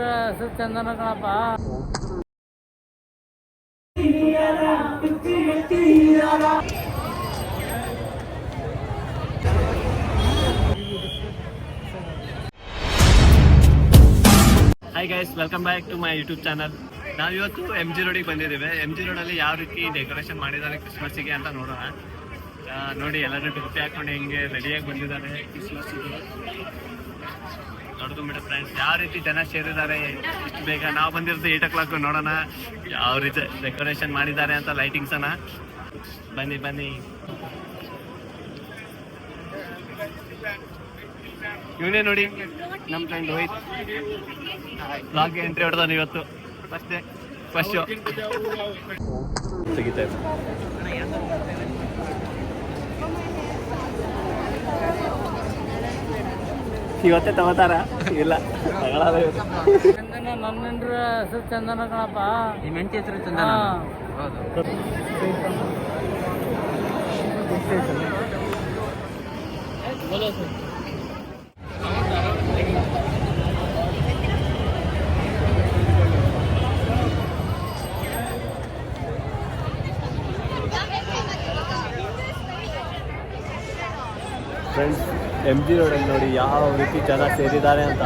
ಹೆಸರು Chandana Kanappa. Hi guys, welcome back to my YouTube channel. ನಾವಿವತ್ತು MG ರೋಡಿಗೆ ಬಂದಿದ್ದೇವೆ. MG ರೋಡಲ್ಲಿ ಯಾವ ರೀತಿ ಡೆಕೋರೇಷನ್ ಮಾಡಿದ್ದಾರೆ ಕ್ರಿಸ್ಮಸ್ಸಿಗೆ ಅಂತ ನೋಡೋಣ. ನೋಡಿ, ಎಲ್ಲರೂ ಟೊಪ್ಪಿ ಹಾಕೊಂಡು ಹೆಂಗೆ ರೆಡಿಯಾಗಿ ಬಂದಿದ್ದಾರೆ ಕ್ರಿಸ್ಮಸ್ಸಿಗೆ. ನೋಡ್ಕೊಂಬಿಟ್ಟ ಫ್ರೆಂಡ್ಸ್, ಯಾವ ರೀತಿ ಜನ ಸೇರಿದ್ದಾರೆ ಇಷ್ಟು ಬೇಗ. ನಾವು ಬಂದಿರೋದು 8 o'clock. ನೋಡೋಣ ಯಾವ ರೀತಿ ಡೆಕೋರೇಷನ್ ಮಾಡಿದ್ದಾರೆ ಅಂತ, ಲೈಟಿಂಗ್ಸನ್ನ. ಬನ್ನಿ ಬನ್ನಿ. ಇವನೇ ನೋಡಿ, ನಮ್ಮ ಫ್ರೆಂಡ್ ರೋಹಿತ್. ಬ್ಲಾಗ್ ಎಂಟ್ರಿ ಹೊಡೆದಾನೆ ಇವತ್ತು. ಫಸ್ಟ್ ಶೋ ತೆಗಿತಾ ಇದ್ದ. ಇವತ್ತೇ ತಗೋತಾರ? ಇಲ್ಲ, ತಗೊಳ್ಳಲ್ಲ. ನನ್ನ ಹೆಸರು ಚಂದನ ಕಣಪ್ಪ. ನಿಮ್ಮ ಹೆಂಡತಿ ಹೆಸರು ಚಂದನ? ಹೌದು. ಫ್ರೆಂಡ್ಸ್, MG ರೋಡಲ್ಲಿ ನೋಡಿ ಯಾವ ರೀತಿ ಜನ ಸೇರಿದ್ದಾರೆ ಅಂತ.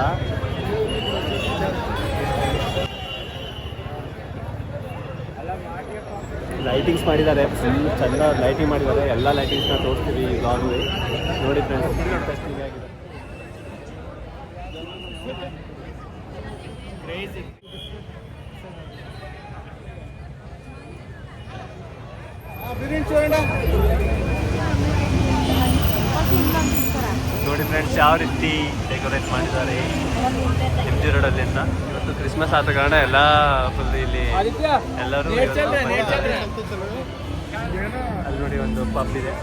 ಲೈಟಿಂಗ್ಸ್ ಮಾಡಿದ್ದಾರೆ, ಫುಲ್ ಚೆಂದ ಲೈಟಿಂಗ್ ಮಾಡಿದ್ದಾರೆ. ಎಲ್ಲ ಲೈಟಿಂಗ್ಸ್ನ ತೋರಿಸ್ತೀವಿ ಈ ಬ್ಲಾಗಲ್ಲಿ. ನೋಡಿ ಫ್ರೆಂಡ್ಸ್, ಇಂಟ್ರೆಸ್ಟಿಂಗ್ ಆಗಿದೆ. ನೋಡಿ ಫ್ರೆಂಡ್ಸ್, ಯಾವ ರೀತಿ ಡೆಕೋರೇಟ್ ಮಾಡಿದ್ದಾರೆ MG ರೋಡಲ್ಲಿ ಅಂತ. ಇವತ್ತು ಕ್ರಿಸ್ಮಸ್ ಆದ ಕಾರಣ ಎಲ್ಲ ಫುಲ್ ಇಲ್ಲಿ ಎಲ್ಲರೂ. ಅಲ್ಲಿ ನೋಡಿ, ಒಂದು ಪಬ್ ಇದೆ.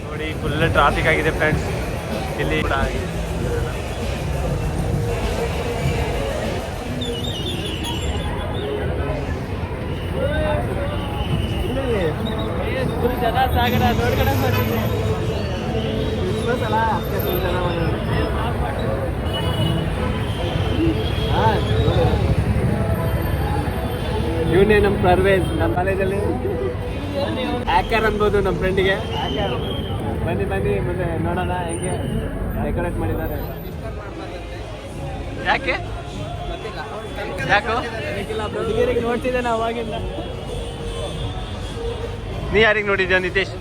ನೋಡಿ, ಫುಲ್ ಟ್ರಾಫಿಕ್ ಆಗಿದೆ ಫ್ರೆಂಡ್ಸ್ ಇಲ್ಲಿ. ಜನ ಸಾಗರ ನೋಡ್ಕೊಂಡು ಇವನೇ ನಮ್ಮ ಪರ್ವೇಜ್. ನಮ್ಮ ಕಾಲೇಜಲ್ಲಿ ಹ್ಯಾಕರ್ ಅನ್ಬೋದು ನಮ್ಮ ಫ್ರೆಂಡಿಗೆ. ಬನ್ನಿ ಬನ್ನಿ, ಮುಂದೆ ನೋಡೋಣ ಹೆಂಗೆ ಡೆಕೋರೇಟ್ ಮಾಡಿದ್ದಾರೆ. ಯಾಕೆ ಯಾಕೋ ನೋಡ್ತಿದ್ದೇನೆ ಅವಾಗಿಂದ. ನೀ ಯಾರಿಗೆ ನೋಡಿದ್ಯಾ ನಿತೇಶ್?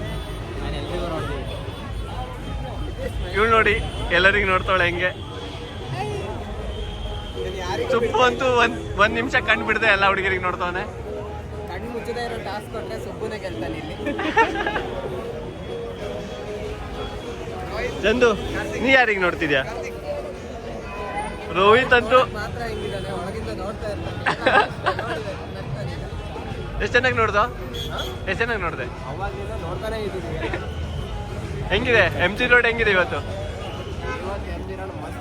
ಇವಳು ನೋಡಿ, ಎಲ್ಲರಿಗೂ ನೋಡ್ತಾಳೆ ಹೆಂಗೆ. ಸುಪ್ಪು ಅಂತೂ ಒಂದ್ ನಿಮಿಷ ಕಣ್ಣು ಬಿಡದೆ ಎಲ್ಲ ಹುಡುಗಿರಿಗೆ ನೋಡ್ತಾವನೆ. ಕಣ್ಣು ಮುಚ್ಚದೇ ಇರೋ ಟಾಸ್ಕ್ ಕೊಟ್ಟರೆ ಸುಬ್ಬುನೇ ಗೆಲ್ತಾನೆ ಇಲ್ಲಿ. ಚಂದು, ನೀ ಯಾರಿಗೆ ನೋಡ್ತಿದ್ಯಾ? ರೋಹಿತ್ ಅಂತೂ ಮಾತ್ರ ಹೆಂಗಿದ್ದಾನೆ, ಒಳಗಿಂದ ನೋಡ್ತಾ ಇರ್ತಾನೆ. ಎಷ್ಟು ಚೆನ್ನಾಗಿ ನೋಡ್ದ? ಎಷ್ಟು ಚೆನ್ನಾಗಿ ನೋಡಿದೆ? ಅವಾಗಿಂದ ನೋಡ್ತಾನೆ ಇದ್ದೀನಿ. ಹೆಂಗಿದೆ MG ರೋಡ್? ಹೆಂಗಿದೆ ಇವತ್ತು? MG ರೋಡ್ ಮಸ್ತ್.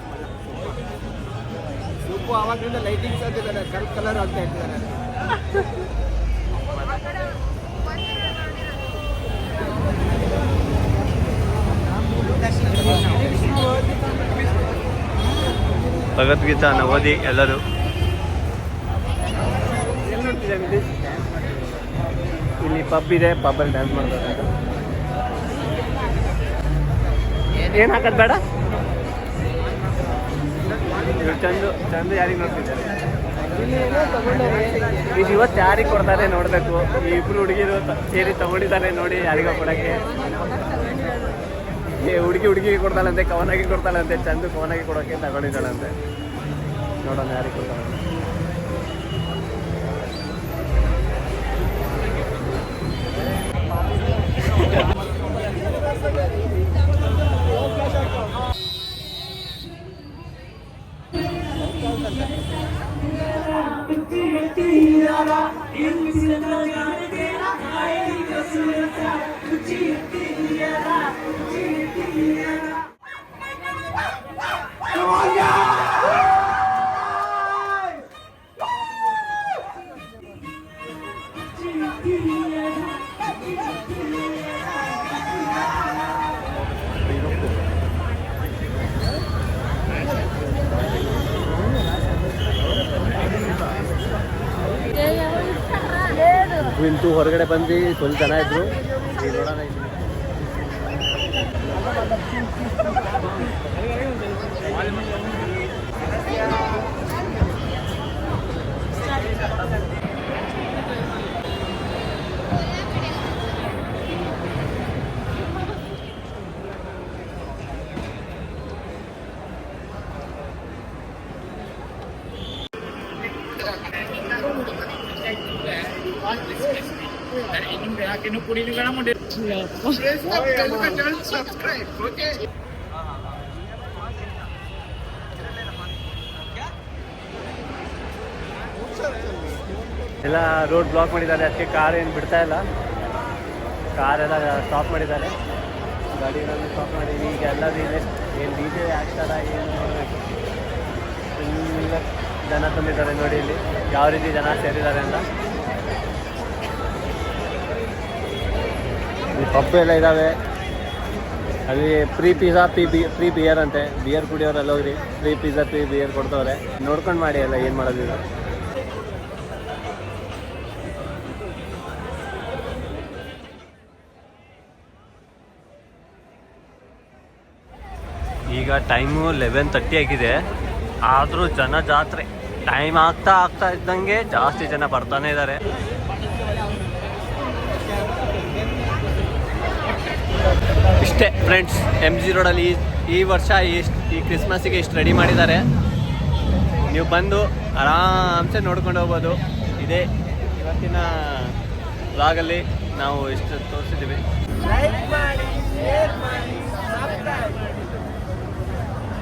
ಸುಬ್ಬು ಅವಾಗಿಂದ ಲೈಟಿಂಗ್ಸ್ ಹಾಕಿದ್ದಾನೆ, ಕಲರ್ ಆಗ್ತಾ ಇರ್ತಾನೆ. ಭಗವದ್ಗೀತಾನ ಓದಿ ಎಲ್ಲರೂ. ಇಲ್ಲಿ ಪಬ್ ಇದೆ, ಪಬ್ಬಲ್ಲಿ ಡ್ಯಾನ್ಸ್ ಮಾಡ್ತಾರೆ. ಏನು ಹಾಕೋದು ಬೇಡ. ಚಂದು ಯಾರಿಗೆ ನೋಡ್ತಿದ್ದಾರೆ? ಇದು ಇವತ್ತು ಯಾರಿಗೆ ಕೊಡ್ತಾರೆ ನೋಡಬೇಕು. ಈ ಇಬ್ಬರು ಹುಡುಗಿರು ಸೇರಿ ತಗೊಂಡಿದ್ದಾರೆ ನೋಡಿ, ಯಾರಿಗೋ ಕೊಡೋಕ್ಕೆ. ಹುಡುಗಿಗೆ ಕೊಡ್ತಾಳಂತೆ, ಕವನಾಗಿ ಕೊಡ್ತಾಳಂತೆ. ಚಂದು ಕವನಾಗಿ ಕೊಡೋಕ್ಕೆ ತಗೊಂಡಿದ್ದಾಳಂತೆ. ನೋಡೋಣ ಯಾರಿಗೆ ಕೊಡ್ತಾಳೆ. Tira, ಇಂತೂ ಹೊರಗಡೆ ಬಂದು ಸ್ವಲ್ಪ ಜನ ಇದ್ರು ನೋಡೋಣ ಇಲ್ಲಿ. ಎಲ್ಲ ರೋಡ್ ಬ್ಲಾಕ್ ಮಾಡಿದ್ದಾರೆ, ಅದಕ್ಕೆ ಕಾರ್ ಏನು ಬಿಡ್ತಾ ಇಲ್ಲ. ಕಾರೆಲ್ಲ ಸ್ಟಾಪ್ ಮಾಡಿದ್ದಾರೆ, ಗಾಡಿಗಳನ್ನು ಸ್ಟಾಪ್ ಮಾಡಿ. ಈಗ ಎಲ್ಲರೂ ಇದೆ, ಏನು ಡಿ ಜೆ ಆಗ್ತಾರ ಏನು ನೋಡಬೇಕು. ಫುಲ್ ಜನ ತುಂಬಿದ್ದಾರೆ ನೋಡಿ ಇಲ್ಲಿ, ಯಾವ ರೀತಿ ಜನ ಸೇರಿದ್ದಾರೆ ಅಂತ. ಈ ಪಬ್ ಎಲ್ಲ ಇದ್ದಾವೆ, ಅಲ್ಲಿ ಫ್ರೀ ಪಿಜ್ಜಾ ಫ್ರೀ ಬಿಯರ್ ಅಂತೆ. ಬಿಯರ್ ಕುಡಿಯೋರೆಲ್ಲ ಹೋಗ್ರಿ, ಫ್ರೀ ಪಿಜ್ಜಾ ಫ್ರೀ ಬಿಯರ್ ಕೊಡ್ತವ್ರೆ. ನೋಡ್ಕೊಂಡು ಮಾಡಿ ಎಲ್ಲ ಏನು ಮಾಡೋದಿಲ್ಲ. ಈಗ ಟೈಮು 11:30 ಆಗಿದೆ, ಆದರೂ ಜನ ಜಾತ್ರೆ. ಟೈಮ್ ಆಗ್ತಾ ಇದ್ದಂಗೆ ಜಾಸ್ತಿ ಜನ ಬರ್ತಾನೆ ಇದ್ದಾರೆ. ಇಷ್ಟೇ ಫ್ರೆಂಡ್ಸ್, MG ರೋಡಲ್ಲಿ ಈ ವರ್ಷ ಈ ಕ್ರಿಸ್ಮಸ್ಸಿಗೆ ಇಷ್ಟು ರೆಡಿ ಮಾಡಿದ್ದಾರೆ. ನೀವು ಬಂದು ಆರಾಮ್ಸೆ ನೋಡ್ಕೊಂಡು ಹೋಗ್ಬೋದು. ಇದೇ ಇವತ್ತಿನ ವ್ಲಾಗಲ್ಲಿ ನಾವು ಇಷ್ಟು ತೋರಿಸಿದ್ದೀವಿ.